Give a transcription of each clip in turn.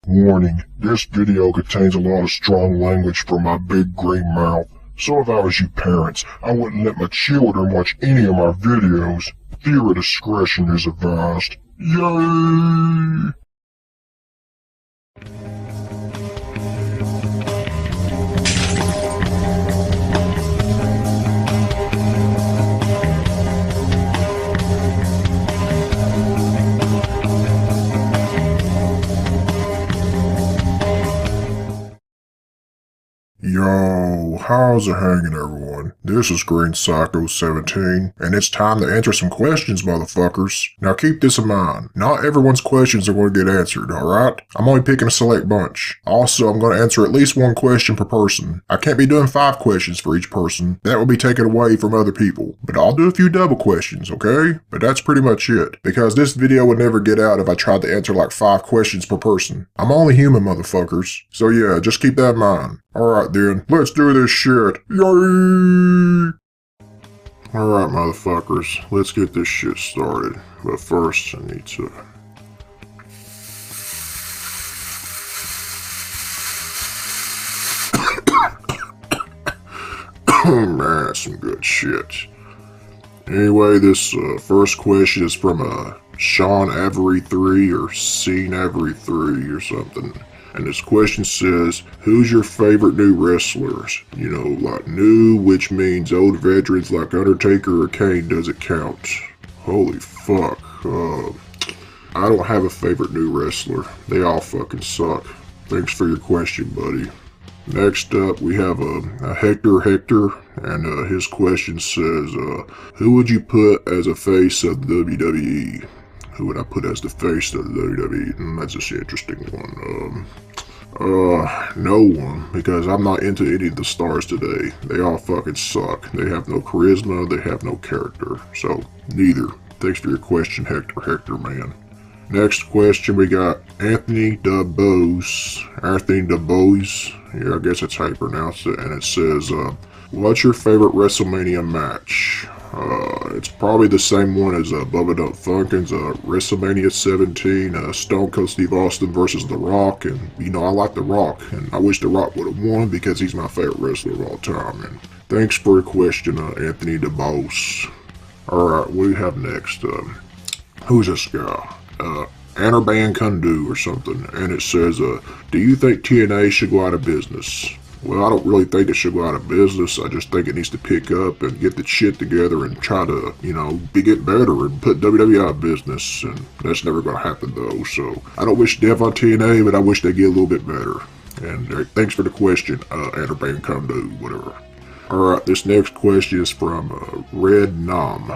Warning, this video contains a lot of strong language from my big green mouth, so if I was you parents, I wouldn't let my children watch any of my videos. Viewer discretion is advised. Yay! Yo, how's it hanging, everyone? This is GP17, and it's time to answer some questions, motherfuckers. Now keep this in mind, not everyone's questions are going to get answered, alright? I'm only picking a select bunch. Also, I'm going to answer at least one question per person. I can't be doing 5 questions for each person. That will be taken away from other people. But I'll do a few double questions, okay? But that's pretty much it, because this video would never get out if I tried to answer like 5 questions per person. I'm only human, motherfuckers. So yeah, just keep that in mind. Alright then, let's do this shit. Yay! Alright motherfuckers, let's get this shit started. But first I need to... Oh man, that's some good shit. Anyway, this first question is from Sean Avery 3 or Scene Avery 3 or something. And this question says, who's your favorite new wrestlers? You know, like new, which means old veterans like Undertaker or Kane doesn't count. Holy fuck. I don't have a favorite new wrestler. They all fucking suck. Thanks for your question, buddy. Next up, we have a Hector, and his question says, who would you put as a face of the WWE? Who would I put as the face of the WWE? That's just an interesting one. No one, because I'm not into any of the stars today. They all fucking suck. They have no charisma, they have no character. So, neither. Thanks for your question, Hector man. Next question, we got Anthony DeBose. Yeah, I guess that's how you pronounce it. And it says, what's your favorite WrestleMania match? It's probably the same one as Bubba Dump Funkin's WrestleMania 17, Stone Cold Steve Austin versus The Rock, and you know I like The Rock, and I wish The Rock would have won because he's my favorite wrestler of all time. And thanks for your question, Anthony DeBose. Alright, what do we have next? Who's this guy? Anirban Kundu or something, and it says, do you think TNA should go out of business? Well, I don't really think it should go out of business. I just think it needs to pick up and get the shit together and try to, you know, get better and put WWE out of business. And that's never going to happen, though. So I don't wish death on TNA, but I wish they get a little bit better. And thanks for the question, Anirban Kundu, whatever. Alright, this next question is from Red Nom,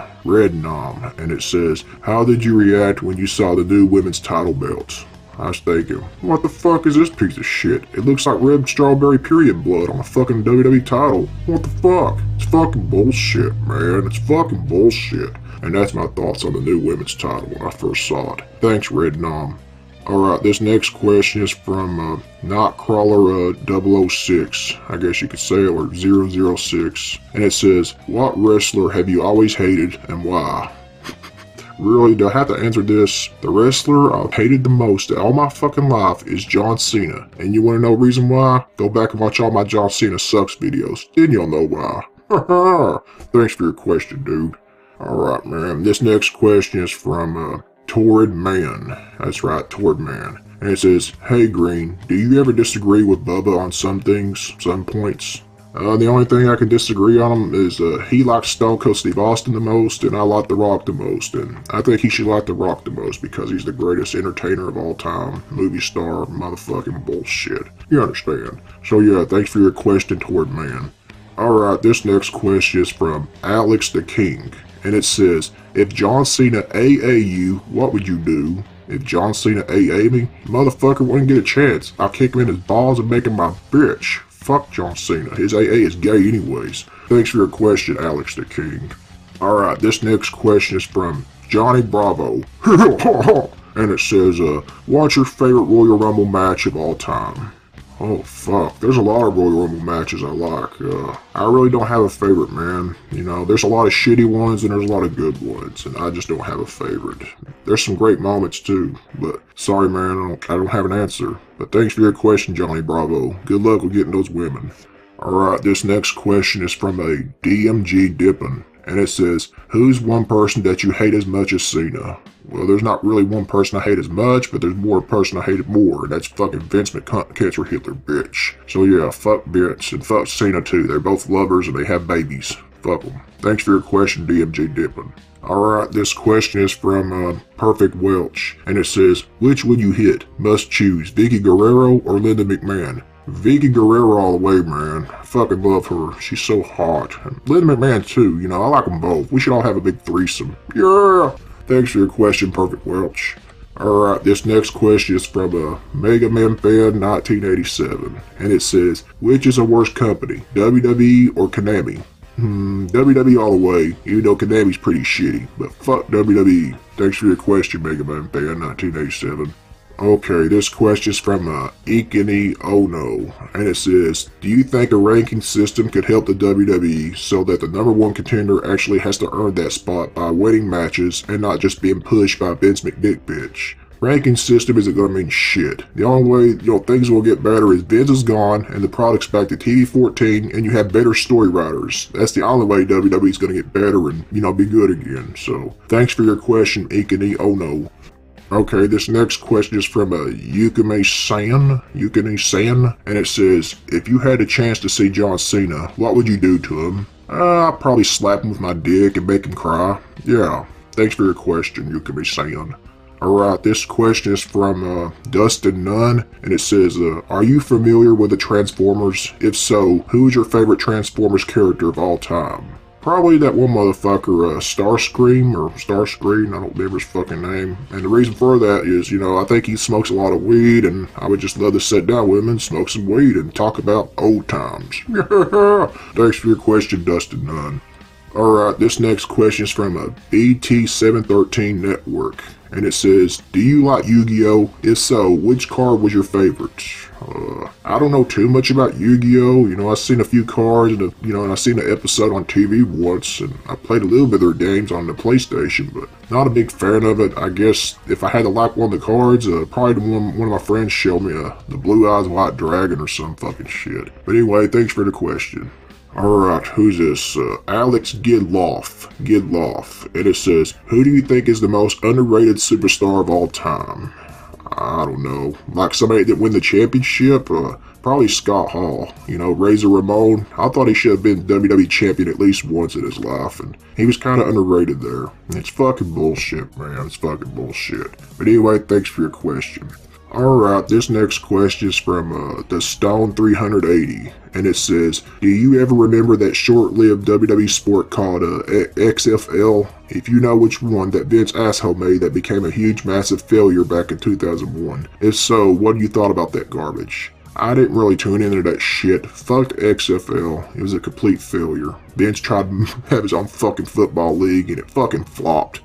and it says, how did you react when you saw the new women's title belt? I was thinking, what the fuck is this piece of shit? It looks like red strawberry period blood on a fucking WWE title. What the fuck? It's fucking bullshit, man. It's fucking bullshit. And that's my thoughts on the new women's title when I first saw it. Thanks, Red Nom. Alright, this next question is from Nightcrawler 006, I guess you could say it, or 006. And it says, what wrestler have you always hated and why? Really, do I have to answer this? The wrestler I've hated the most all my fucking life is John Cena. And you want to know the reason why? Go back and watch all my John Cena sucks videos. Then you'll know why. Thanks for your question, dude. Alright, man. This next question is from Torrid Man. That's right, Torrid Man. And it says, hey Green, do you ever disagree with Bubba on some things, some points? The only thing I can disagree on him is he likes Stone Cold Steve Austin the most, and I like The Rock the most, and I think he should like The Rock the most because he's the greatest entertainer of all time, movie star, motherfucking bullshit. You understand? So yeah, thanks for your question, Torrid Man. Alright, this next question is from Alex the King, and it says, if John Cena AA you, what would you do? If John Cena AA me, motherfucker wouldn't get a chance. I'll kick him in his balls and make him my bitch. Fuck John Cena. His AA is gay anyways. Thanks for your question, Alex the King. Alright, this next question is from Johnny Bravo. And it says, what's your favorite Royal Rumble match of all time? Oh fuck, there's a lot of Royal Rumble matches I like. I really don't have a favorite, man. You know, there's a lot of shitty ones and there's a lot of good ones, and I just don't have a favorite. There's some great moments too, but sorry man, I don't have an answer. But thanks for your question, Johnny Bravo. Good luck with getting those women. Alright, this next question is from a DMG Dippin', and it says, who's one person that you hate as much as Cena? Well, there's not really one person I hate as much, but there's more person I hate more, and that's fucking Vince McCunt, Cancer Hitler, bitch. So yeah, fuck Vince, and fuck Cena too. They're both lovers and they have babies. Fuck them. Thanks for your question, DMG Dippin'. Alright, this question is from Perfect Welch, and it says, which would you hit? Must choose, Vicky Guerrero or Linda McMahon? Vicky Guerrero all the way, man. I fucking love her. She's so hot. And Linda McMahon too, you know, I like them both. We should all have a big threesome. Yeah! Thanks for your question, Perfect Welch. Alright, this next question is from a Mega Man Fan 1987, and it says, which is a worse company, WWE or Konami? WWE all the way, even though Konami's pretty shitty, but fuck WWE. Thanks for your question, Mega Man Fan 1987. Okay, this question is from Ikini Ono, and it says, do you think a ranking system could help the WWE so that the number one contender actually has to earn that spot by winning matches and not just being pushed by Vince McDick bitch? Ranking system isn't gonna mean shit. The only way, things will get better is Vince is gone and the product's back to TV14 and you have better story writers. That's the only way WWE's gonna get better and, be good again. So, thanks for your question, Ikini Ono. Okay, this next question is from Yukime San, and it says, if you had a chance to see John Cena, what would you do to him? I'd probably slap him with my dick and make him cry. Yeah, thanks for your question, Yukime San. Alright, this question is from Dustin Nunn, and it says, are you familiar with the Transformers? If so, who is your favorite Transformers character of all time? Probably that one motherfucker, Starscream, I don't remember his fucking name. And the reason for that is, I think he smokes a lot of weed, and I would just love to sit down with him and smoke some weed and talk about old times. Thanks for your question, Dustin Nunn. Alright, this next question is from a BT713 Network, and it says, do you like Yu-Gi-Oh? If so, which card was your favorite? I don't know too much about Yu-Gi-Oh! I've seen a few cards, and I've seen an episode on TV once, and I played a little bit of their games on the PlayStation, but not a big fan of it. I guess if I had to like one of the cards, probably one of my friends showed me the Blue Eyes White Dragon or some fucking shit. But anyway, thanks for the question. Alright, who's this? Alex Gidloff, and it says, who do you think is the most underrated superstar of all time? I don't know, like somebody that win the championship? Probably Scott Hall, Razor Ramon. I thought he should have been WWE champion at least once in his life, and he was kind of underrated there. It's fucking bullshit, man, it's fucking bullshit. But anyway, thanks for your question. Alright, this next question is from the Stone 380, and it says, do you ever remember that short-lived WWE sport called XFL? If you know which one that Vince asshole made that became a huge massive failure back in 2001. If so, what do you thought about that garbage? I didn't really tune into that shit. Fuck XFL. It was a complete failure. Vince tried to have his own fucking football league and it fucking flopped.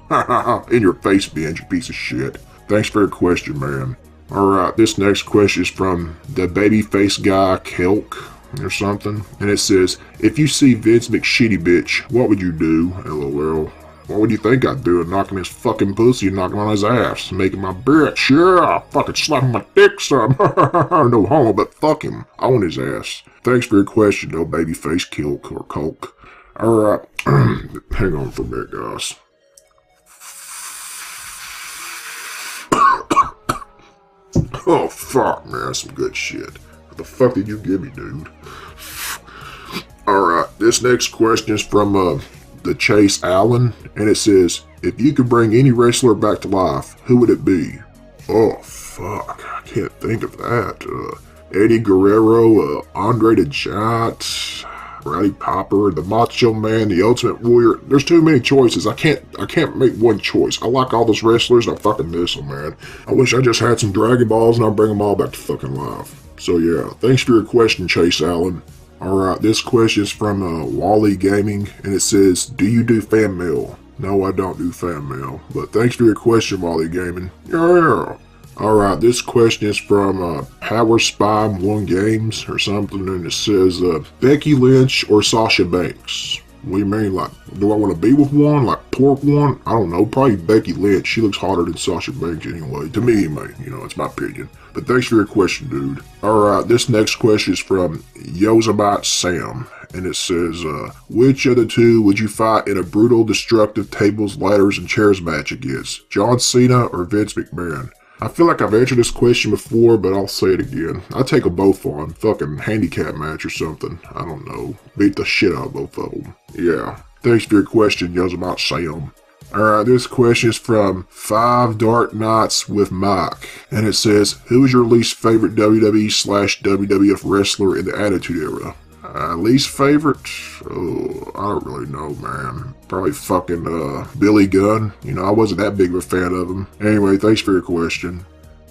In your face, Vince, you piece of shit. Thanks for your question, man. Alright, this next question is from the babyface guy, Kelk, or something. And it says, if you see Vince McShitty bitch, what would you do? LOL. What would you think I'd do? Knocking his fucking pussy and knocking on his ass. Making my bitch. Yeah, fucking slapping my dick some. No homo, but fuck him. I want his ass. Thanks for your question, though, babyface Kelk or Coke. Alright, hang on for a minute, guys. Oh, fuck, man, that's some good shit. What the fuck did you give me, dude? Alright, this next question is from, the Chase Allen, and it says, if you could bring any wrestler back to life, who would it be? Oh, fuck, I can't think of that. Eddie Guerrero, Andre the Giant, Roddy Piper, the Macho Man, the Ultimate Warrior. There's too many choices. I can't make one choice. I like all those wrestlers, and I fucking miss them, man. I wish I just had some Dragon Balls and I'll bring them all back to fucking life. So yeah, thanks for your question, Chase Allen. Alright, this question is from Wally Gaming, and it says, do you do fan mail? No, I don't do fan mail, but thanks for your question, Wally Gaming. Yeah. Alright, this question is from Power Spy 1 Games or something, and it says, Becky Lynch or Sasha Banks? What do you mean, like, do I want to be with one, like pork one? I don't know, probably Becky Lynch. She looks hotter than Sasha Banks anyway, to me anyway, it's my opinion. But thanks for your question, dude. Alright, this next question is from Yosemite Sam, and it says, which of the two would you fight in a brutal, destructive tables, ladders, and chairs match against? John Cena or Vince McMahon? I feel like I've answered this question before, but I'll say it again. I'd take them both on. Fucking handicap match or something. I don't know. Beat the shit out of both of them. Yeah. Thanks for your question, Yosemite Sam. Alright, this question is from 5 Dark Nights with Mike. And it says, who is your least favorite WWE/WWF wrestler in the Attitude Era? Least favorite? Oh, I don't really know, man. Probably fucking Billy Gunn. I wasn't that big of a fan of him. Anyway, thanks for your question.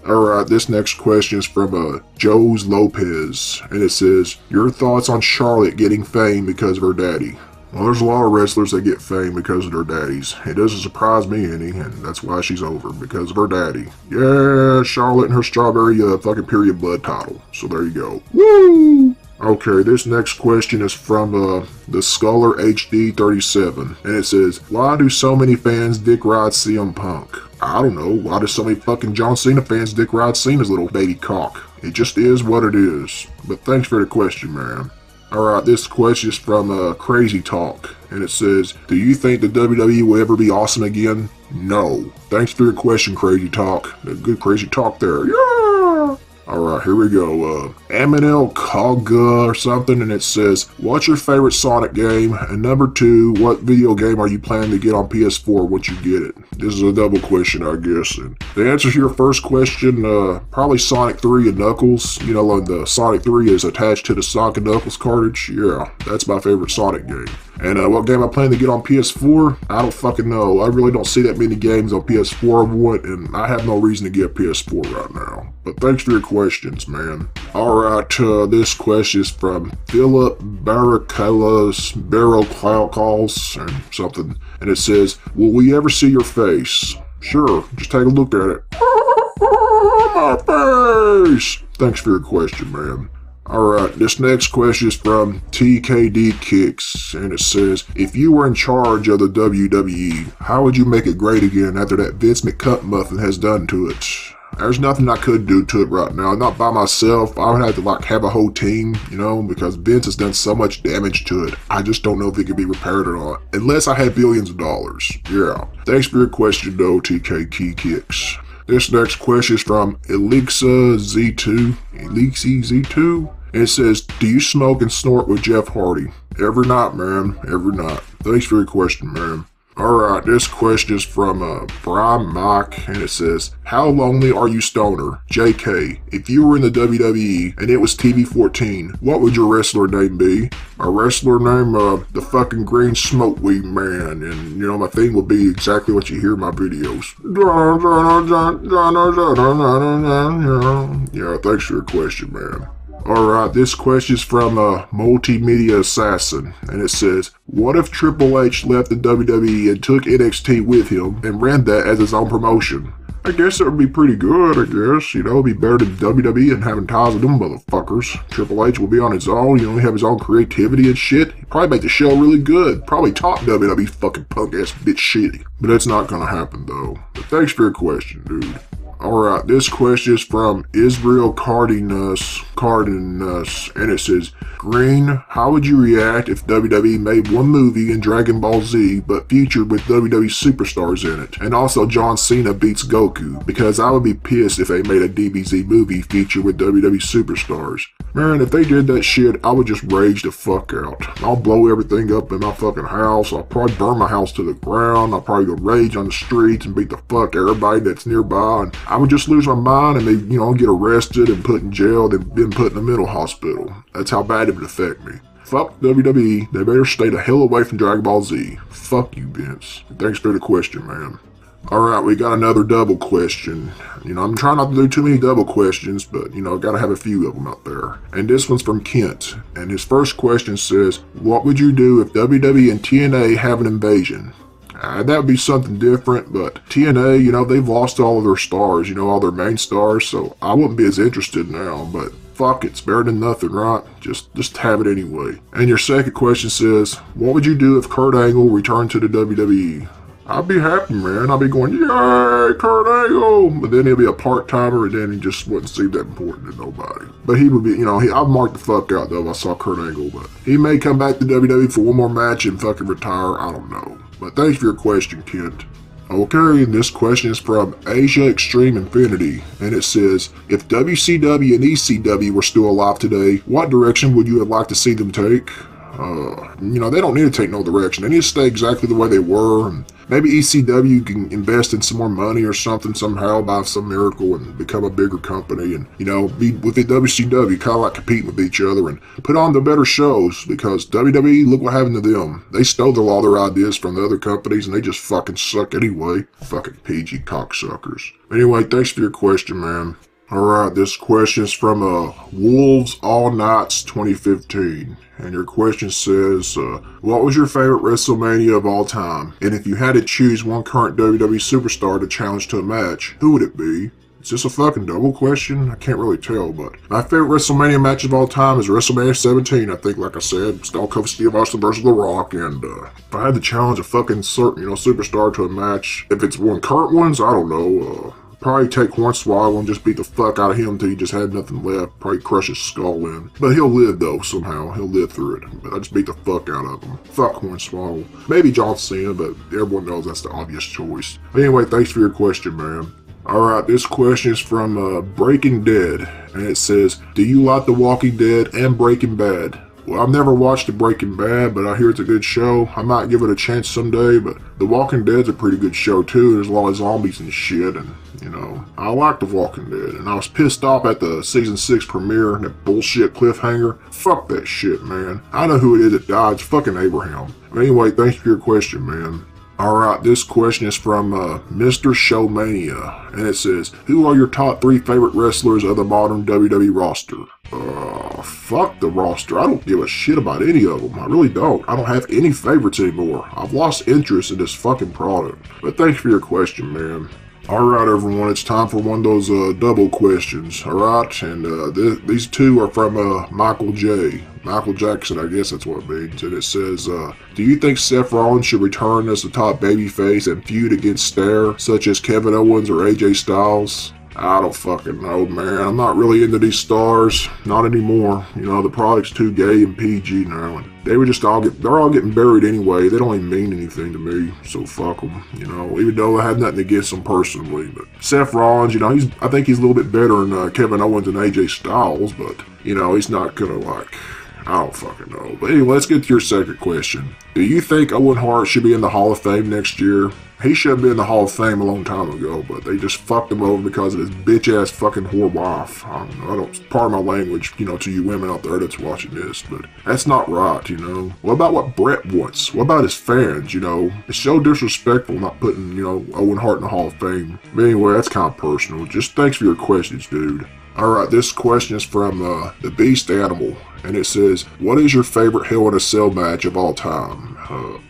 Alright, this next question is from Joe's Lopez, and it says, your thoughts on Charlotte getting fame because of her daddy? Well, there's a lot of wrestlers that get fame because of their daddies. It doesn't surprise me any, and that's why she's over, because of her daddy. Yeah, Charlotte and her strawberry fucking period blood title. So there you go. Woo! Okay, this next question is from the Scholar HD 37, and it says, why do so many fans dick ride CM Punk? I don't know, why do so many fucking John Cena fans dick ride Cena's little baby cock? It just is what it is. But thanks for the question, man. Alright, this question is from Crazy Talk, and it says, do you think the WWE will ever be awesome again? No. Thanks for your question, Crazy Talk. Good Crazy Talk there. Yeah! Alright, here we go. Aminel Kaga or something, and it says, what's your favorite Sonic game? And number 2, what video game are you planning to get on PS4 once you get it? This is a double question, I guess. And the answer to your first question, probably Sonic 3 and Knuckles. Like the Sonic 3 is attached to the Sonic and Knuckles cartridge. Yeah, that's my favorite Sonic game. And what game I plan to get on PS4? I don't fucking know. I really don't see that many games on PS4 I want, and I have no reason to get a PS4 right now. But thanks for your questions, man. Alright, this question is from Philip Barrichellas, and something. And it says, will we ever see your face? Sure, just take a look at it. My face! Thanks for your question, man. Alright, this next question is from TKD Kicks, and it says, if you were in charge of the WWE, how would you make it great again after that Vince McCuttmuffin has done to it? There's nothing I could do to it right now, not by myself. I would have to have a whole team, because Vince has done so much damage to it. I just don't know if it can be repaired or not, unless I had billions of dollars. Yeah. Thanks for your question though, TKD Kicks. This next question is from Elixa Z2. Elixi Z2? And it says, do you smoke and snort with Jeff Hardy? Every night, man. Every night. Thanks for your question, man. Alright, this question is from Brian Mike, and it says, how lonely are you, stoner? JK, if you were in the WWE and it was TV14, what would your wrestler name be? My wrestler name, the fucking Green Smokeweed Man, and my theme would be exactly what you hear in my videos. Yeah, thanks for your question, man. Alright, this question is from Multimedia Assassin, and it says, what if Triple H left the WWE and took NXT with him and ran that as his own promotion? I guess it would be pretty good, I guess. It'd be better than WWE and having ties with them motherfuckers. Triple H will be on his own, have his own creativity and shit. He'd probably make the show really good. Probably top WWE fucking punk ass bitch shitty. But that's not gonna happen though. But thanks for your question, dude. Alright, this question is from Israel Cardinus, and it says, Green, how would you react if WWE made one movie in Dragon Ball Z but featured with WWE superstars in it, and also John Cena beats Goku? Because I would be pissed if they made a DBZ movie featured with WWE superstars. Man, if they did that shit, I would just rage the fuck out. I'll blow everything up in my fucking house. I'll probably burn my house to the ground. I'll probably go rage on the streets and beat the fuck everybody that's nearby. And I would just lose my mind and maybe, get arrested and put in jail, then been put in a mental hospital. That's how bad it would affect me. Fuck WWE. They better stay the hell away from Dragon Ball Z. Fuck you, Vince. Thanks for the question, man. Alright, we got another double question. I'm trying not to do too many double questions, but, gotta have a few of them out there. And this one's from Kent. And his first question says, what would you do if WWE and TNA have an invasion? That would be something different, but TNA, they've lost all of their stars, all their main stars, so I wouldn't be as interested now, but fuck it, it's better than nothing, right? Just have it anyway. And your second question says, what would you do if Kurt Angle returned to the WWE? I'd be happy, man. I'd be going, yay, Kurt Angle! But then he'll be a part-timer, and then he just wouldn't seem that important to nobody. But he would be, I'd mark the fuck out, though, if I saw Kurt Angle, but he may come back to WWE for one more match and fucking retire, I don't know. But thanks for your question, Kent. Okay, and this question is from Asia Extreme Infinity, and it says, if WCW and ECW were still alive today, what direction would you have liked to see them take? They don't need to take no direction. They need to stay exactly the way they were, and maybe ECW can invest in some more money or something somehow by some miracle and become a bigger company and, be with the WCW, kind of like competing with each other and put on the better shows because WWE, look what happened to them. They stole all their ideas from the other companies and they just fucking suck anyway. Fucking PG cocksuckers. Anyway, thanks for your question, man. Alright, this question is from Wolves All Nights 2015. And your question says, what was your favorite WrestleMania of all time? And if you had to choose one current WWE superstar to challenge to a match, who would it be? Is this a fucking double question? I can't really tell, but my favorite WrestleMania match of all time is WrestleMania 17, I think, like I said, Stone Cold Steve Austin versus The Rock, and if I had to challenge a fucking certain, superstar to a match, if it's one current ones, I don't know, probably take Hornswoggle and just beat the fuck out of him until he just had nothing left. Probably crush his skull in. But he'll live though, somehow. He'll live through it. But I just beat the fuck out of him. Fuck Hornswoggle. Maybe John Cena, but everyone knows that's the obvious choice. But anyway, thanks for your question, man. Alright, this question is from Breaking Dead. And it says, do you like The Walking Dead and Breaking Bad? Well, I've never watched The Breaking Bad, but I hear it's a good show. I might give it a chance someday, but The Walking Dead's a pretty good show too. There's a lot of zombies and shit, and I like The Walking Dead, and I was pissed off at the season 6 premiere, that bullshit cliffhanger. Fuck that shit, man. I know who it is that died. It's fucking Abraham. But anyway, thanks for your question, man. Alright, this question is from Mr. Showmania, and it says, who are your top 3 favorite wrestlers of the modern WWE roster? Fuck the roster. I don't give a shit about any of them. I really don't. I don't have any favorites anymore. I've lost interest in this fucking product. But thanks for your question, man. Alright everyone, it's time for one of those double questions, alright? And these two are from Michael J. Michael Jackson, I guess that's what it means. And it says, do you think Seth Rollins should return as the top babyface and feud against stars such as Kevin Owens or AJ Styles? I don't fucking know, man. I'm not really into these stars. Not anymore. The product's too gay and PG now. And they're all getting buried anyway. They don't even mean anything to me. So fuck them, even though I had nothing against them personally. But Seth Rollins, I think he's a little bit better than Kevin Owens and AJ Styles. But, he's not gonna I don't fucking know. But anyway, let's get to your second question. Do you think Owen Hart should be in the Hall of Fame next year? He should have been in the Hall of Fame a long time ago, but they just fucked him over because of his bitch-ass fucking whore wife. I don't know. I don't, pardon my language, to you women out there that's watching this, but that's not right, What about what Brett wants? What about his fans, It's so disrespectful not putting, Owen Hart in the Hall of Fame. But anyway, that's kind of personal. Just thanks for your questions, dude. Alright, this question is from the Beast Animal, and it says, what is your favorite Hell in a Cell match of all time?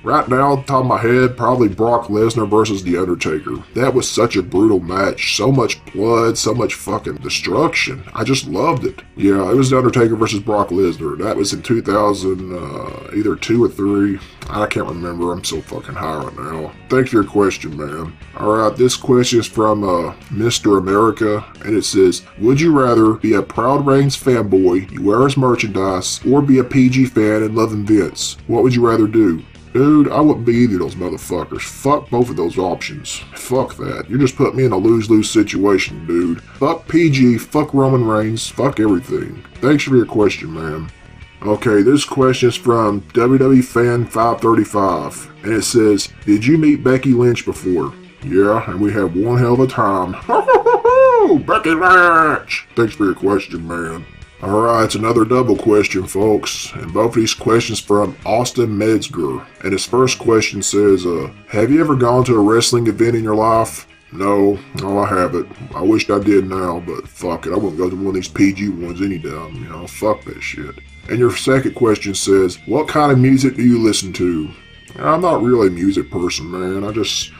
Right now, off the top of my head, probably Brock Lesnar versus The Undertaker. That was such a brutal match. So much blood, so much fucking destruction. I just loved it. Yeah, it was The Undertaker versus Brock Lesnar. That was in 2000, either 2 or 3. I can't remember. I'm so fucking high right now. Thanks for your question, man. Alright, this question is from Mr. America, and it says, would you rather be a Proud Reigns fanboy, you wear his merchandise, or be a PG fan and loving Vince? What would you rather do? Dude, I wouldn't be either of those motherfuckers. Fuck both of those options. Fuck that. You just put me in a lose-lose situation, dude. Fuck PG, fuck Roman Reigns, fuck everything. Thanks for your question, man. Okay, this question is from WWE Fan 535, and it says, did you meet Becky Lynch before? Yeah, and we had one hell of a time. Becky Lynch! Thanks for your question, man. Alright, it's another double question, folks, and both of these questions from Austin Metzger. And his first question says, have you ever gone to a wrestling event in your life? No, I haven't. I wished I did now, but fuck it, I wouldn't go to one of these PG ones any time, fuck that shit. And your second question says, what kind of music do you listen to? I'm not really a music person, man.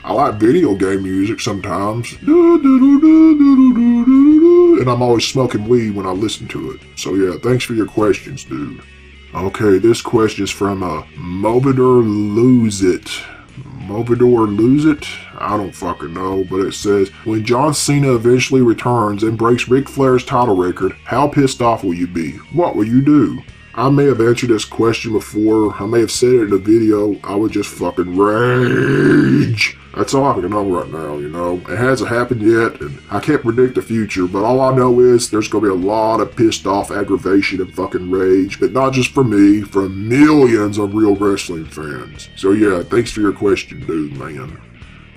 I like video game music sometimes. And I'm always smoking weed when I listen to it. So yeah, thanks for your questions, dude. Okay, this question is from Mobidor Lose It. Mobidor Lose It? I don't fucking know, but it says, when John Cena eventually returns and breaks Ric Flair's title record, how pissed off will you be? What will you do? I may have answered this question before, I may have said it in a video, I would just fucking rage. That's all I can know right now, you know. It hasn't happened yet, and I can't predict the future, but all I know is there's gonna be a lot of pissed off aggravation and fucking rage, but not just from me, from millions of real wrestling fans. So yeah, thanks for your question, dude, man.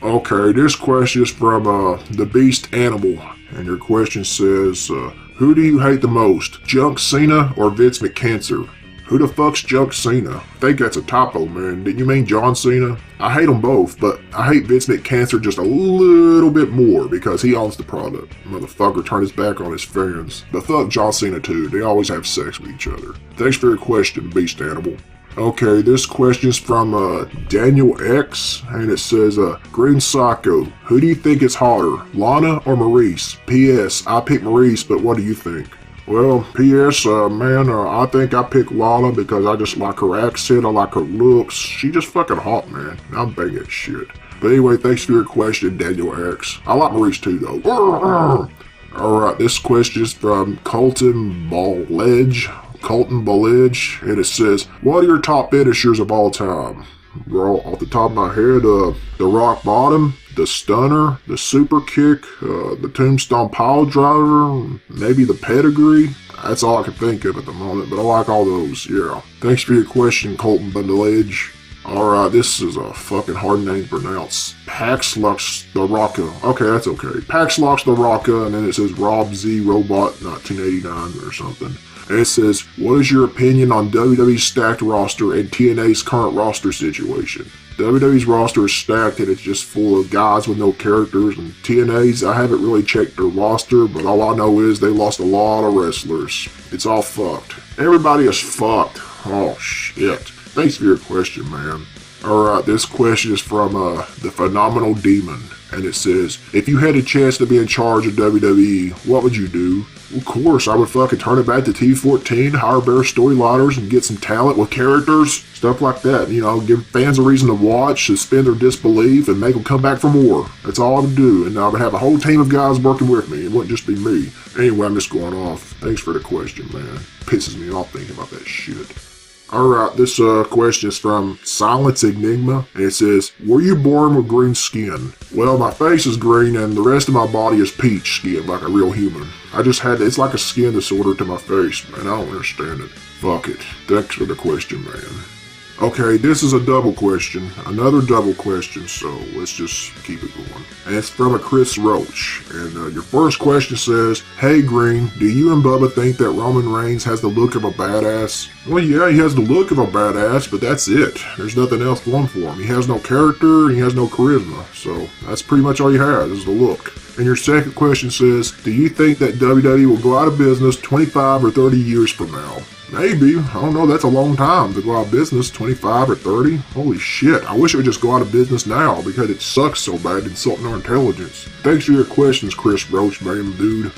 Okay, this question is from the Beast Animal, and your question says, who do you hate the most, Junk Cena or Vince McCancer? Who the fuck's Junk Cena? I think that's a typo, man. Did you mean John Cena? I hate them both, but I hate Vince McCancer just a little bit more because he owns the product. Motherfucker turned his back on his fans. But fuck John Cena too, they always have sex with each other. Thanks for your question, Beast Animal. Okay, this question is from Daniel X, and it says, Green Psycho, who do you think is hotter, Lana or Maurice? P.S. I pick Maurice, but what do you think? Well, P.S. I think I pick Lana because I just like her accent, I like her looks. She just fucking hot, man. I'm banging that shit. But anyway, thanks for your question, Daniel X. I like Maurice too, though. Alright, this question is from Colton Ballege, and it says, what are your top finishers of all time? Well, off the top of my head, the rock bottom, the stunner, the super kick, the tombstone pile driver, maybe the pedigree. That's all I can think of at the moment, but I like all those, yeah. Thanks for your question, Colton Bundledge. Alright, this is a fucking hard name to pronounce. Paxlux the Rocka. Okay, that's okay. Paxlux the Rocka, and then it says Rob Z Robot 1989 or something. And it says, what is your opinion on WWE's stacked roster and TNA's current roster situation? WWE's roster is stacked and it's just full of guys with no characters, and TNA's, I haven't really checked their roster, but all I know is they lost a lot of wrestlers. It's all fucked. Everybody is fucked. Oh shit. Thanks for your question, man. Alright, this question is from the Phenomenal Demon, and it says, if you had a chance to be in charge of WWE, what would you do? Of course, I would fucking turn it back to TV14, hire better storyliners, and get some talent with characters, stuff like that. You know, give fans a reason to watch, suspend their disbelief, and make them come back for more. That's all I would do, and I would have a whole team of guys working with me. It wouldn't just be me. Anyway, I'm just going off. Thanks for the question, man. Pisses me off thinking about that shit. Alright, this question is from Silence Enigma, and it says, were you born with green skin? Well, my face is green and the rest of my body is peach skin, like a real human. It's like a skin disorder to my face, man. I don't understand it. Fuck it. Thanks for the question, man. Okay, this is a double question. Another double question, so let's just keep it going. And it's from a Chris Roach. And your first question says, hey Green, do you and Bubba think that Roman Reigns has the look of a badass? Well, yeah, he has the look of a badass, but that's it. There's nothing else going for him. He has no character, and he has no charisma. So that's pretty much all he has, is the look. And your second question says, do you think that WWE will go out of business 25 or 30 years from now? Maybe. I don't know. That's a long time to go out of business, 25 or 30. Holy shit. I wish it would just go out of business now because it sucks so bad insulting our intelligence. Thanks for your questions, Chris Roach, man, dude.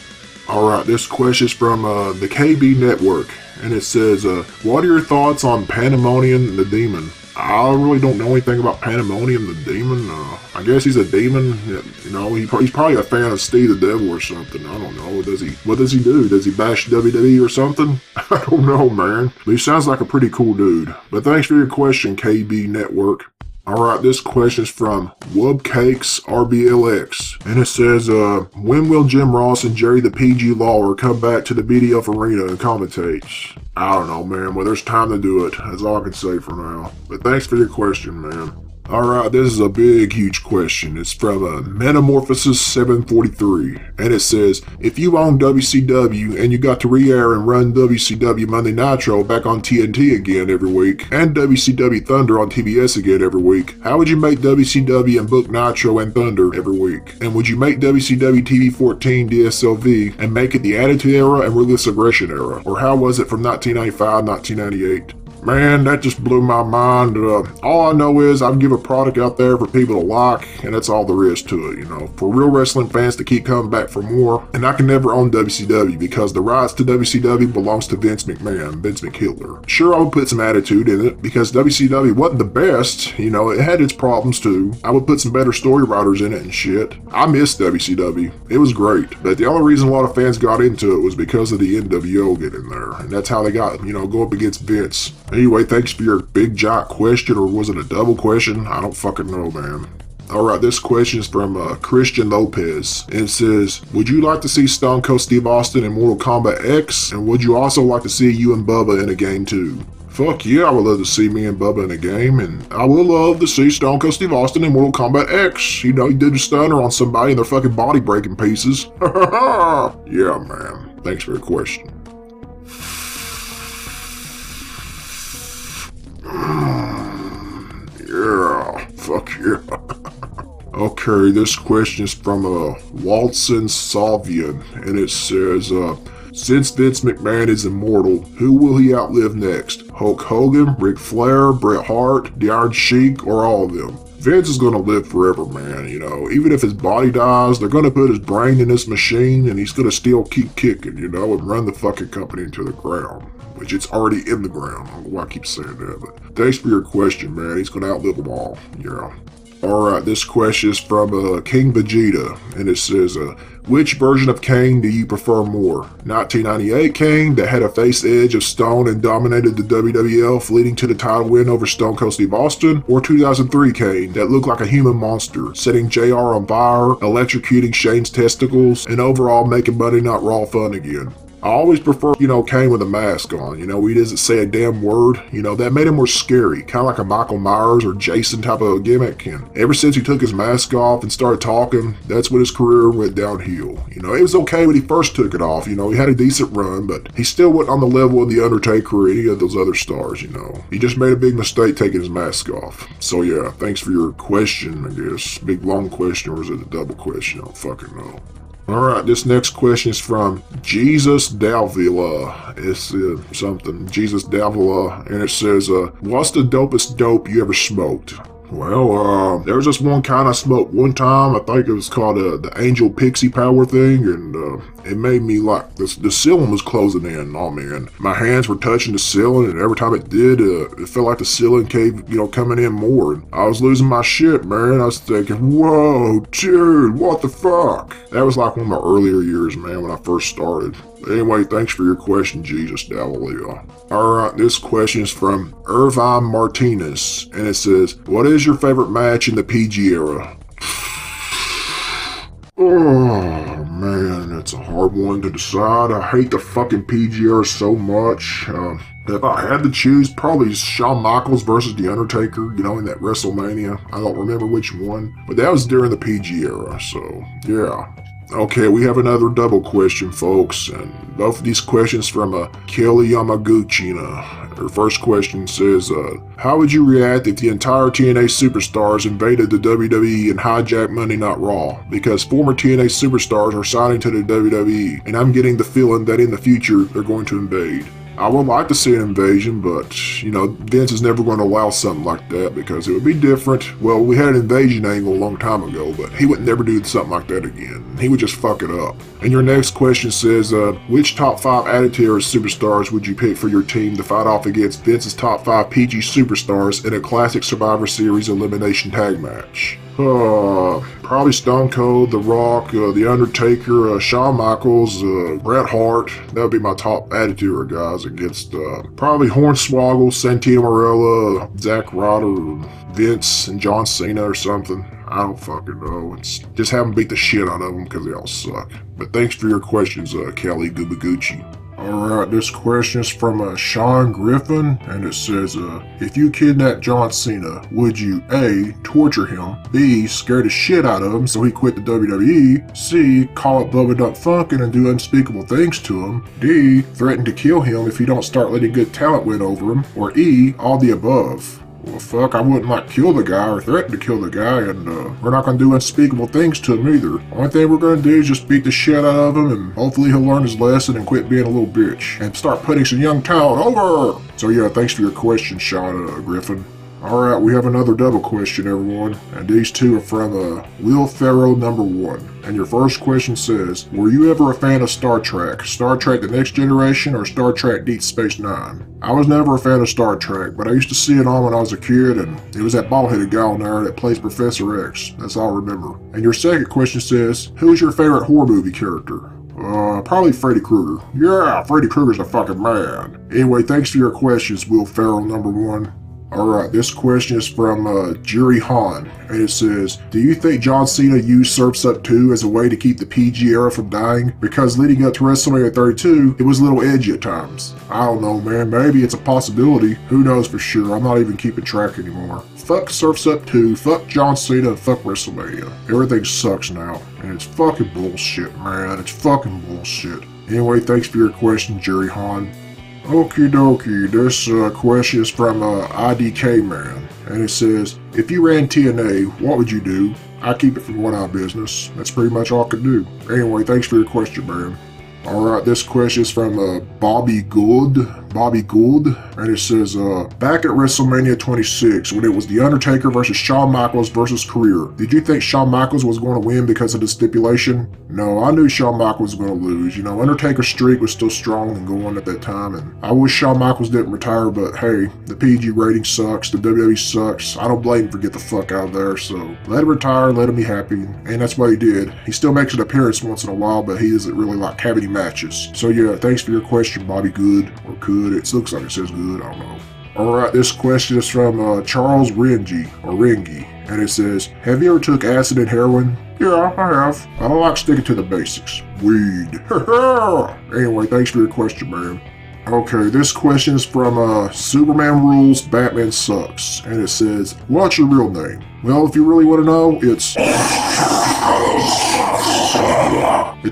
Alright, this question is from the KB Network, and it says, what are your thoughts on Pandemonium the Demon? I really don't know anything about Pandemonium the Demon. I guess he's a demon. You know, he's probably a fan of Steve the Devil or something. I don't know. What does he do? Does he bash WWE or something? I don't know, man. But he sounds like a pretty cool dude. But thanks for your question, KB Network. Alright, this question is from Wubcakes RBLX, and it says, when will Jim Ross and Jerry the PG Lawler come back to the BDF arena and commentate? I don't know, man. Well, there's time to do it. That's all I can say for now. But thanks for your question, man. Alright, this is a big, huge question. It's from Metamorphosis 743, and it says, if you own WCW and you got to re-air and run WCW Monday Nitro back on TNT again every week, and WCW Thunder on TBS again every week, how would you make WCW and book Nitro and Thunder every week? And would you make WCW TV 14 DSLV and make it the Attitude Era and Ruthless Aggression Era? Or how was it from 1995-1998? Man, that just blew my mind. All I know is I can give a product out there for people to like, and that's all there is to it, for real wrestling fans to keep coming back for more. And I can never own WCW because the rights to WCW belongs to Vince McMahon, Vince McHitler. Sure, I would put some attitude in it because WCW wasn't the best, it had its problems too. I would put some better story writers in it and shit. I miss WCW. It was great, but the only reason a lot of fans got into it was because of the NWO getting there, and that's how they got, go up against Vince. Anyway, thanks for your big giant question, or was it a double question? I don't fucking know, man. Alright, this question is from Christian Lopez, and it says, would you like to see Stone Cold Steve Austin in Mortal Kombat X, and would you also like to see you and Bubba in a game too? Fuck yeah, I would love to see me and Bubba in a game, and I would love to see Stone Cold Steve Austin in Mortal Kombat X. He did a stunner on somebody and their fucking body breaking pieces. Yeah, man. Thanks for your question. Yeah, fuck yeah. Okay, this question is from Walton Salvian, and it says, since Vince McMahon is immortal, who will he outlive next? Hulk Hogan, Ric Flair, Bret Hart, the Iron Sheik, or all of them? Vince is gonna live forever, man, Even if his body dies, they're gonna put his brain in this machine and he's gonna still keep kicking, and run the fucking company into the ground. Which it's already in the ground. I don't know why I keep saying that, but thanks for your question, man. He's gonna outlive them all. Yeah. Alright, this question is from King Vegeta, and it says, which version of Kane do you prefer more? 1998 Kane that had a face edge of stone and dominated the WWF, leading to the title win over Stone Cold Steve Austin? Or 2003 Kane that looked like a human monster, setting JR on fire, electrocuting Shane's testicles, and overall making Monday Night Raw fun again? I always prefer, Kane with a mask on, he doesn't say a damn word, that made him more scary, kind of like a Michael Myers or Jason type of gimmick, and ever since he took his mask off and started talking, that's when his career went downhill. It was okay when he first took it off, he had a decent run, but he still wasn't on the level of The Undertaker or any of those other stars, He just made a big mistake taking his mask off. So yeah, thanks for your question, I guess. Big long question, or is it a double question? I don't fucking know. Alright, this next question is from Jesus Davila. It's something, Jesus Davila, and it says, what's the dopest dope you ever smoked? Well, there was this one kind I smoked one time. I think it was called the Angel Pixie Power thing, and it made me like, the ceiling was closing in on me, and my hands were touching the ceiling, and every time it did, it felt like the ceiling cave, coming in more. And I was losing my shit, man. I was thinking, whoa, dude, what the fuck? That was like one of my earlier years, man, when I first started. Anyway, thanks for your question, Jesus Davalio. Alright, this question is from Irvine Martinez, and it says, what is your favorite match in the PG era? Oh, man, that's a hard one to decide. I hate the fucking PG era so much. If I had to choose, probably Shawn Michaels versus The Undertaker, in that WrestleMania. I don't remember which one, but that was during the PG era, so yeah. Okay, we have another double question, folks, and both of these questions from Kelly Yamaguchi. Her first question says, how would you react if the entire TNA superstars invaded the WWE and hijacked Monday Night Raw? Because former TNA superstars are signing to the WWE, and I'm getting the feeling that in the future they're going to invade. I would like to see an invasion, but, Vince is never going to allow something like that because it would be different. Well, we had an invasion angle a long time ago, but he would never do something like that again. He would just fuck it up. And your next question says, which top 5 Attitude Era superstars would you pick for your team to fight off against Vince's top 5 PG superstars in a classic Survivor Series elimination tag match? Probably Stone Cold, The Rock, The Undertaker, Shawn Michaels, Bret Hart. That would be my top Attitude Era guys against probably Hornswoggle, Santino Marella, Zack Ryder, Vince, and John Cena or something. I don't fucking know. It's just have them beat the shit out of them because they all suck. But thanks for your questions, Kelly Gubaguchi. Alright, this question is from Sean Griffin, and it says, if you kidnapped John Cena, would you A, torture him, B, scare the shit out of him so he quit the WWE, C, call up Bubba Duck Funkin' and do unspeakable things to him, D, threaten to kill him if you don't start letting good talent win over him, or E, all the above? Well, fuck, I wouldn't like kill the guy or threaten to kill the guy, and we're not gonna do unspeakable things to him either. Only thing we're gonna do is just beat the shit out of him, and hopefully he'll learn his lesson and quit being a little bitch and start putting some young talent over. So yeah, thanks for your question, Sean Griffin. Alright, we have another double question, everyone, and these two are from Will Ferrell number 1. And your first question says, were you ever a fan of Star Trek? Star Trek The Next Generation or Star Trek Deep Space Nine? I was never a fan of Star Trek, but I used to see it on when I was a kid, and it was that bald-headed guy on there that plays Professor X. That's all I remember. And your second question says, who's your favorite horror movie character? Probably Freddy Krueger. Yeah, Freddy Krueger's the fucking man. Anyway, thanks for your questions, Will Ferrell number 1. Alright, this question is from Jerry Hahn, and it says, do you think John Cena used Surf's Up 2 as a way to keep the PG era from dying? Because leading up to WrestleMania 32, it was a little edgy at times. I don't know, man, maybe it's a possibility. Who knows for sure, I'm not even keeping track anymore. Fuck Surf's Up 2, fuck John Cena, and fuck WrestleMania. Everything sucks now, and it's fucking bullshit, man, it's fucking bullshit. Anyway, thanks for your question, Jerry Hahn. Okie dokie, this question is from IDK Man, and it says, if you ran TNA, what would you do? I keep it from going out of business. That's pretty much all I could do. Anyway, thanks for your question, man. Alright, this question is from Bobby Gould, and it says, back at WrestleMania 26, when it was The Undertaker versus Shawn Michaels versus Career, did you think Shawn Michaels was going to win because of the stipulation? No, I knew Shawn Michaels was going to lose. You know, Undertaker's streak was still strong and going at that time, and I wish Shawn Michaels didn't retire, but hey, the PG rating sucks, the WWE sucks, I don't blame him for get the fuck out of there, so let him retire, let him be happy, and that's what he did. He still makes an appearance once in a while, but he doesn't really like having any matches. So yeah, thanks for your question, Bobby Good, or Good, it looks like it says good, I don't know. Alright, this question is from Charles Rengi, and it says, have you ever took acid and heroin? Yeah, I have. I don't like sticking to the basics. Weed. Anyway, thanks for your question, man. Okay, this question is from Superman Rules, Batman Sucks, and it says, what's your real name? Well, if you really want to know, it's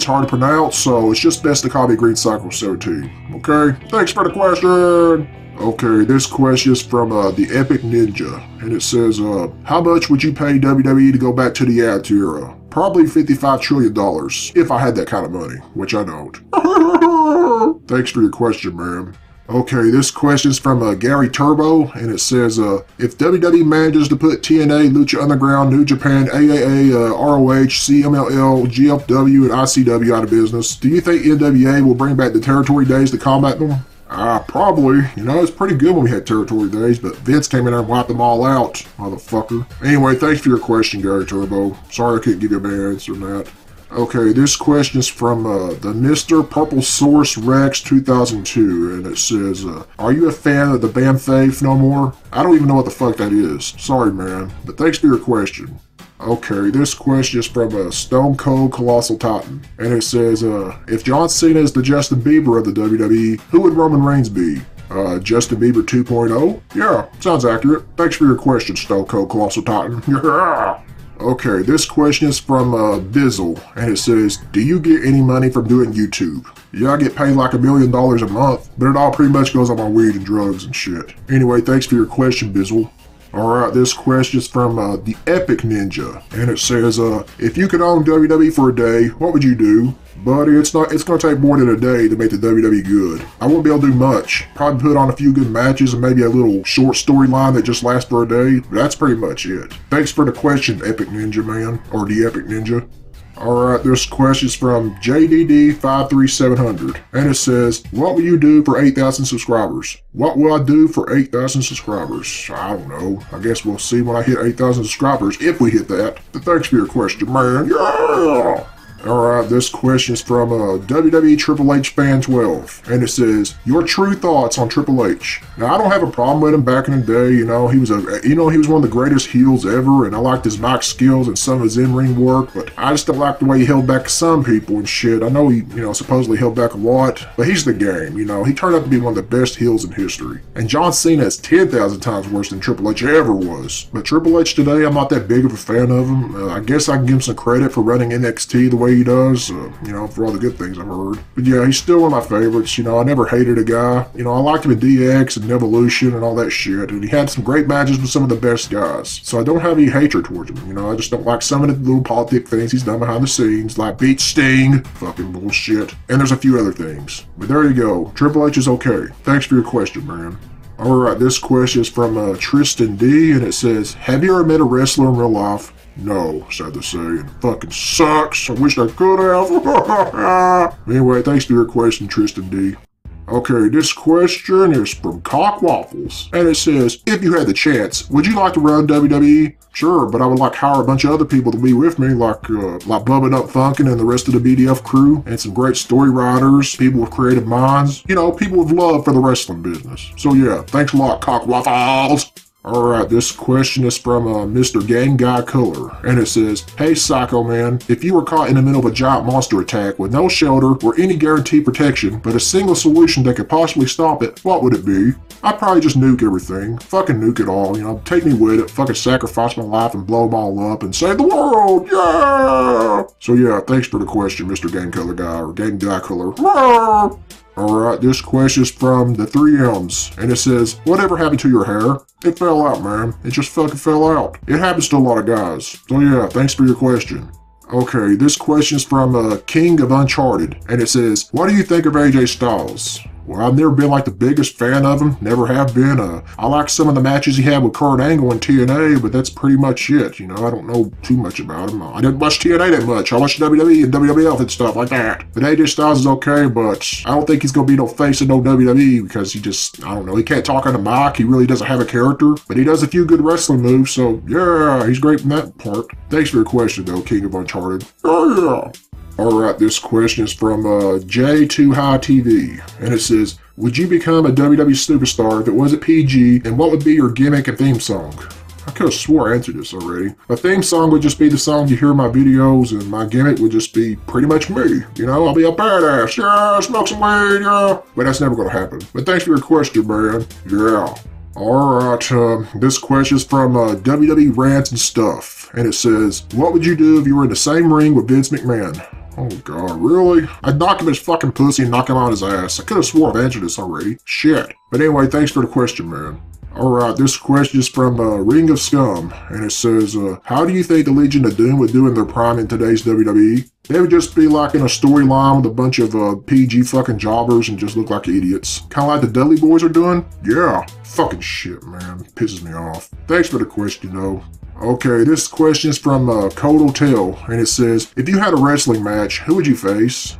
hard to pronounce, so it's just best to call me Green Cycle 17. Okay? Thanks for the question! Okay, this question is from the Epic Ninja, and it says, how much would you pay WWE to go back to the Attitude Era? Probably $55 trillion, if I had that kind of money, which I don't. Thanks for your question, man. Okay, this question is from Gary Turbo, and it says, if WWE manages to put TNA, Lucha Underground, New Japan, AAA, ROH, CMLL, GFW, and ICW out of business, do you think NWA will bring back the territory days to combat them? Probably. You know, it's pretty good when we had territory days, but Vince came in there and wiped them all out, motherfucker. Anyway, thanks for your question, Gary Turbo. Sorry I couldn't give you a better answer than that. Okay, this question is from the Mr. Purple Source Rex 2002, and it says, are you a fan of the band Faith No More? I don't even know what the fuck that is. Sorry, man, but thanks for your question. Okay, this question is from Stone Cold Colossal Titan, and it says, if John Cena is the Justin Bieber of the WWE, who would Roman Reigns be? Justin Bieber 2.0? Yeah, sounds accurate. Thanks for your question, Stone Cold Colossal Titan. Yeah! Okay, this question is from Bizzle, and it says, do you get any money from doing YouTube? Yeah, I get paid like $1 million a month, but it all pretty much goes on my weed and drugs and shit. Anyway, thanks for your question, Bizzle. Alright, this question is from the Epic Ninja, and it says, if you could own WWE for a day, what would you do? Buddy, it's gonna take more than a day to make the WWE good. I won't be able to do much. Probably put on a few good matches and maybe a little short storyline that just lasts for a day, but that's pretty much it. Thanks for the question, Epic Ninja Man, or the Epic Ninja. Alright, this question is from JDD53700, and it says, what will you do for 8,000 subscribers? What will I do for 8,000 subscribers? I don't know. I guess we'll see when I hit 8,000 subscribers, if we hit that. But thanks for your question, man. Yeah! Alright, this question is from WWE Triple H Fan 12, and it says, your true thoughts on Triple H. Now, I don't have a problem with him back in the day, he was one of the greatest heels ever, and I liked his mic skills and some of his in-ring work, but I just don't like the way he held back some people and shit. I know he, supposedly held back a lot, but he's the game, he turned out to be one of the best heels in history. And John Cena is 10,000 times worse than Triple H ever was. But Triple H today, I'm not that big of a fan of him. I guess I can give him some credit for running NXT the way way he does, for all the good things I've heard. But yeah, he's still one of my favorites. I never hated a guy. I liked him in DX and Evolution and all that shit, and he had some great matches with some of the best guys. So I don't have any hatred towards him. I just don't like some of the little politic things he's done behind the scenes, like beat Sting, fucking bullshit, and there's a few other things. But there you go. Triple H is okay. Thanks for your question, man. Alright, this question is from Tristan D, and it says, have you ever met a wrestler in real life? No, sad to say. It fucking sucks. I wish I could have. Anyway, thanks for your question, Tristan D. Okay, this question is from Cock Waffles, and it says, if you had the chance, would you like to run WWE? Sure, but I would hire a bunch of other people to be with me, like Bubba Up Funkin' and the rest of the BDF crew, and some great story writers, people with creative minds, people with love for the wrestling business. So yeah, thanks a lot, Cock Waffles. Alright, this question is from Mr. Gang Guy Color, and it says, hey Psycho Man, if you were caught in the middle of a giant monster attack with no shelter or any guaranteed protection, but a single solution that could possibly stop it, what would it be? I'd probably just nuke everything. Fucking nuke it all, take me with it, fucking sacrifice my life and blow them all up and save the world, yeah! So yeah, thanks for the question, Mr. Gang Color Guy, or Gang Guy Color. Alright, this question is from the 3Ms, and it says, whatever happened to your hair? It fell out, man. It just fucking fell out. It happens to a lot of guys. So yeah, thanks for your question. Okay, this question is from King of Uncharted, and it says, what do you think of AJ Styles? Well, I've never been the biggest fan of him, never have been. I like some of the matches he had with Kurt Angle in TNA, but that's pretty much it. I don't know too much about him. I didn't watch TNA that much. I watched WWE and WWF and stuff like that. But AJ Styles is okay, but I don't think he's going to be no face of no WWE because he just, I don't know, he can't talk on the mic. He really doesn't have a character, but he does a few good wrestling moves, so yeah, he's great in that part. Thanks for your question, though, King of Uncharted. Oh, yeah. Alright, this question is from J2High TV, and it says, would you become a WWE superstar if it wasn't PG, and what would be your gimmick and theme song? I could have swore I answered this already. My theme song would just be the songs you hear in my videos, and my gimmick would just be pretty much me. I'll be a badass, yeah, smoke some weed, yeah. But that's never gonna happen. But thanks for your question, man. Yeah. Alright, this question is from WWE Rants and Stuff, and it says, what would you do if you were in the same ring with Vince McMahon? Oh god, really? I'd knock him his fucking pussy and knock him on his ass. I could have swore I've answered this already. Shit. But anyway, thanks for the question, man. Alright, this question is from Ring of Scum, and it says, how do you think the Legion of Doom would do in their prime in today's WWE? They would just be in a storyline with a bunch of PG fucking jobbers and just look like idiots. Kinda like the Dudley Boys are doing? Yeah. Fucking shit, man. Pisses me off. Thanks for the question, though. Okay, this question is from Cold Hotel, and it says, if you had a wrestling match, who would you face?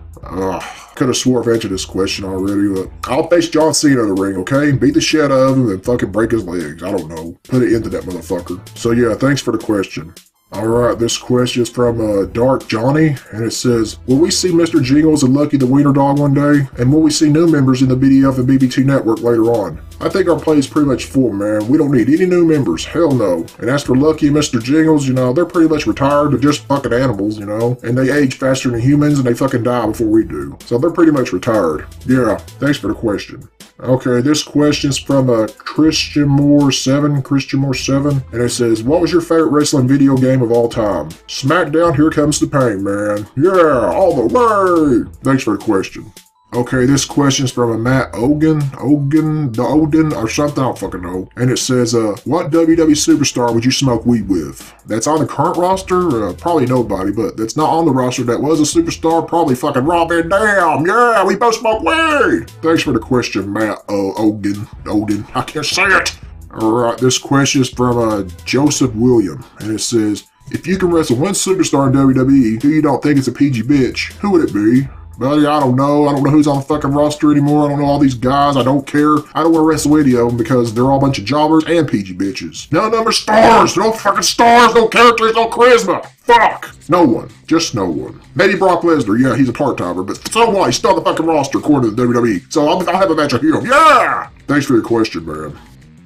Could have swore I've answered this question already, but I'll face John Cena in the ring, okay? Beat the shit out of him and fucking break his legs. I don't know. Put it into that motherfucker. So yeah, thanks for the question. Alright, this question is from Dark Johnny, and it says, will we see Mr. Jingles and Lucky the Wiener Dog one day? And will we see new members in the BDF and BBT network later on? I think our plate is pretty much full, man. We don't need any new members. Hell no. And as for Lucky and Mr. Jingles, they're pretty much retired. They're just fucking animals, and they age faster than humans and they fucking die before we do. So they're pretty much retired. Yeah, thanks for the question. Okay, this question is from Christian Moore 7, and it says, what was your favorite wrestling video game of all time? SmackDown, Here Comes the Pain, man. Yeah, all the way! Thanks for the question. Okay, this question's from a Matt Odin, or something, I don't fucking know. And it says, what WWE superstar would you smoke weed with? That's on the current roster? Probably nobody, but that's not on the roster that was a superstar, probably fucking Rob Van Dam. Yeah, we both smoke weed! Thanks for the question, Matt Odin. I can't say it! Alright, this question is from Joseph William, and it says, if you can wrestle one superstar in WWE who you don't think is a PG bitch, who would it be? Buddy, I don't know. I don't know who's on the fucking roster anymore. I don't know all these guys. I don't care. I don't want to wrestle any of them because they're all a bunch of jobbers and PG bitches. None of them are stars. No fucking stars. No characters. No charisma. Fuck. No one. Just no one. Maybe Brock Lesnar. Yeah, he's a part-timer, but so what? He's still on the fucking roster according to the WWE. So I'll have a match with him. Yeah! Thanks for your question, man.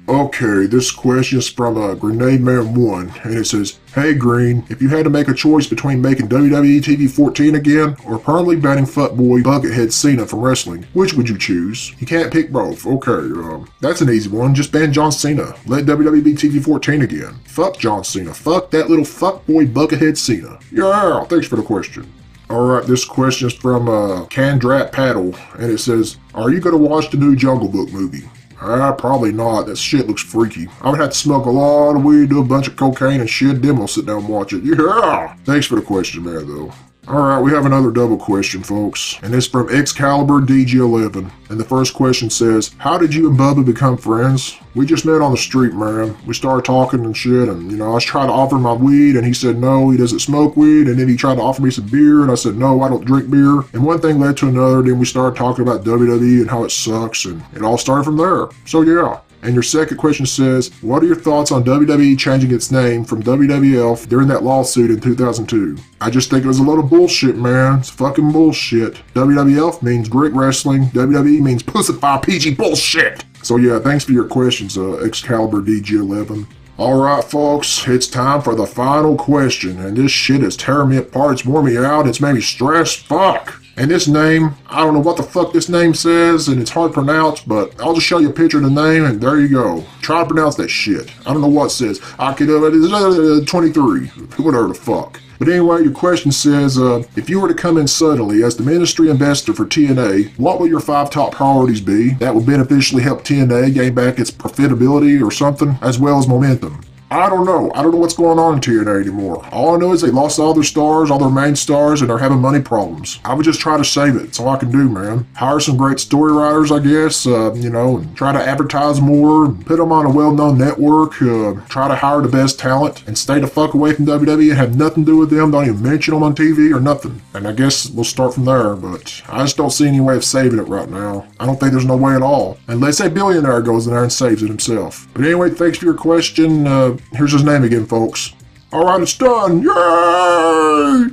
Okay, this question is from Grenade Man 1, and it says, hey Green, if you had to make a choice between making WWE TV 14 again, or permanently banning fuckboy Buckethead Cena from wrestling, which would you choose? You can't pick both. Okay, that's an easy one. Just ban John Cena. Let WWE be TV 14 again. Fuck John Cena. Fuck that little fuckboy Buckethead Cena. Yeah, thanks for the question. Alright, this question is from Candrat Paddle, and it says, are you gonna watch the new Jungle Book movie? Probably not. That shit looks freaky. I would have to smoke a lot of weed, do a bunch of cocaine and shit, then we'll sit down and watch it. Yeah! Thanks for the question there, though. Alright, we have another double question, folks, and it's from Excalibur DG11. And the first question says, how did you and Bubba become friends? We just met on the street, man. We started talking and shit, and, I was trying to offer him my weed, and he said no, he doesn't smoke weed, and then he tried to offer me some beer, and I said no, I don't drink beer. And one thing led to another, then we started talking about WWE and how it sucks, and it all started from there. So yeah. And your second question says, what are your thoughts on WWE changing its name from WWF during that lawsuit in 2002? I just think it was a load of bullshit, man. It's fucking bullshit. WWF means Great Wrestling. WWE means Pussify PG bullshit. So yeah, thanks for your questions, Excalibur DG11. Alright folks, it's time for the final question, and this shit is tearing me apart, it's worn me out, it's made me stressed, fuck! And this name, I don't know what the fuck this name says, and it's hard to pronounce, but I'll just show you a picture of the name, and there you go. Try to pronounce that shit. I don't know what it says. I could 23, whatever the fuck. But anyway, your question says, if you were to come in suddenly as the ministry investor for TNA, what would your 5 top priorities be that would beneficially help TNA gain back its profitability or something, as well as momentum? I don't know. I don't know what's going on in TNA anymore. All I know is they lost all their stars, all their main stars, and they're having money problems. I would just try to save it. That's all I can do, man. Hire some great story writers, I guess, and try to advertise more, put them on a well-known network, try to hire the best talent, and stay the fuck away from WWE and have nothing to do with them, don't even mention them on TV or nothing. And I guess we'll start from there, but I just don't see any way of saving it right now. I don't think there's no way at all. Unless a billionaire goes in there and saves it himself. But anyway, thanks for your question. Here's his name again, folks. Alright, it's done! Yay!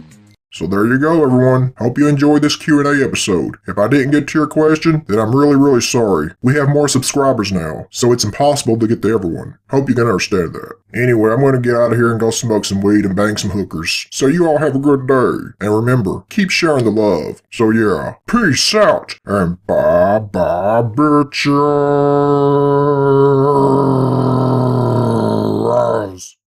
So there you go, everyone. Hope you enjoyed this Q&A episode. If I didn't get to your question, then I'm really, really sorry. We have more subscribers now, so it's impossible to get to everyone. Hope you can understand that. Anyway, I'm going to get out of here and go smoke some weed and bang some hookers. So you all have a good day. And remember, keep sharing the love. So yeah, peace out, and bye-bye, bitches.